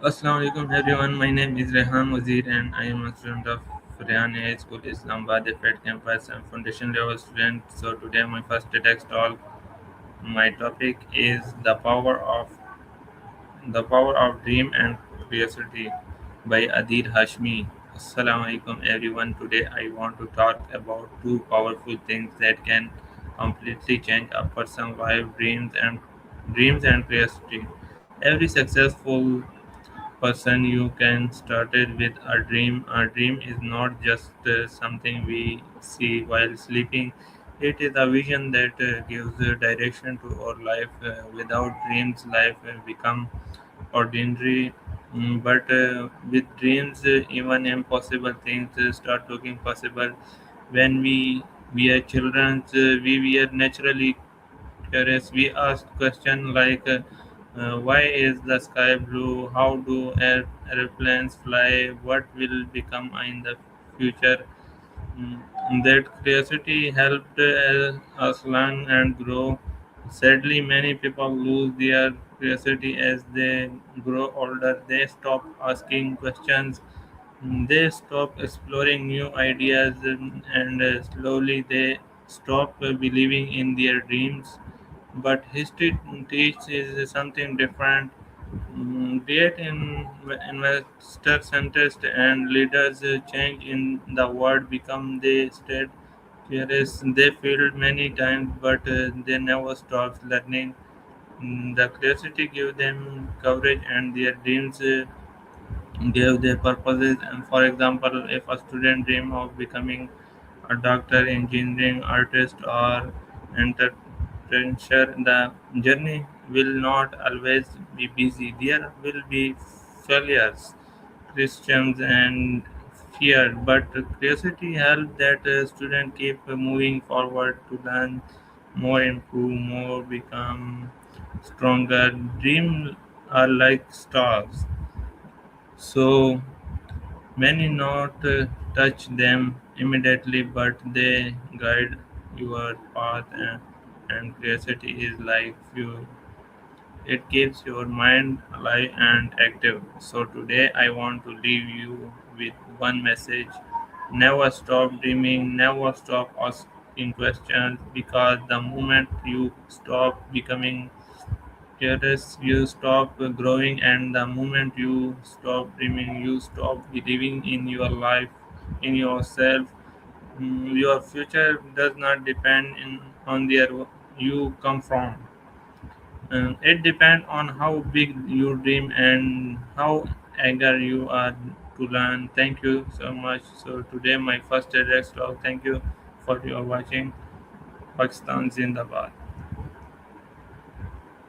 Assalamu alaikum everyone. My name is Rehan Wazir and I am a student of Rehan AI School Islamabad, a Fed campus and foundation level student. So today my first TEDx talk. My topic is the power of dream and curiosity by Adeel Hashmi. Assalamu alaikum everyone. Today I want to talk about two powerful things that can completely change a person's life: dreams and curiosity. Every successful person you can started with a dream. A dream is not just something we see while sleeping. It is a vision that gives direction to our life. Without dreams life become ordinary. But with dreams even impossible things start looking possible. When we are children, we are naturally curious. We ask questions like why is the sky blue? How do airplanes fly? What will become in the future? That curiosity helped us learn and grow. Sadly, many people lose their curiosity as they grow older. They stop asking questions. They stop exploring new ideas, and slowly they stop believing in their dreams. But history teaches something different. Great investor scientists and leaders change in the world become they stayed curious. They failed many times, but they never stopped learning. The curiosity gave them courage, and their dreams gave their purposes. And for example, if a student dream of becoming a doctor, engineering, artist, or entrepreneur, the journey will not always be busy. There will be failures, questions, and fear, but curiosity helps that student keep moving forward to learn more, improve more, become stronger. Dreams are like stars, so many not touch them immediately, but they guide your path, and curiosity is like fuel. It keeps your mind alive and active. So today I want to leave you with one message. Never stop dreaming, never stop asking questions, because the moment you stop becoming curious, you stop growing, and the moment you stop dreaming, you stop believing in your life, in yourself. Your future does not depend on where you come from. It depends on how big you dream and how eager you are to learn. Thank you so much. So today my first TEDx talk. Thank you for your watching. Pakistan Zindabad.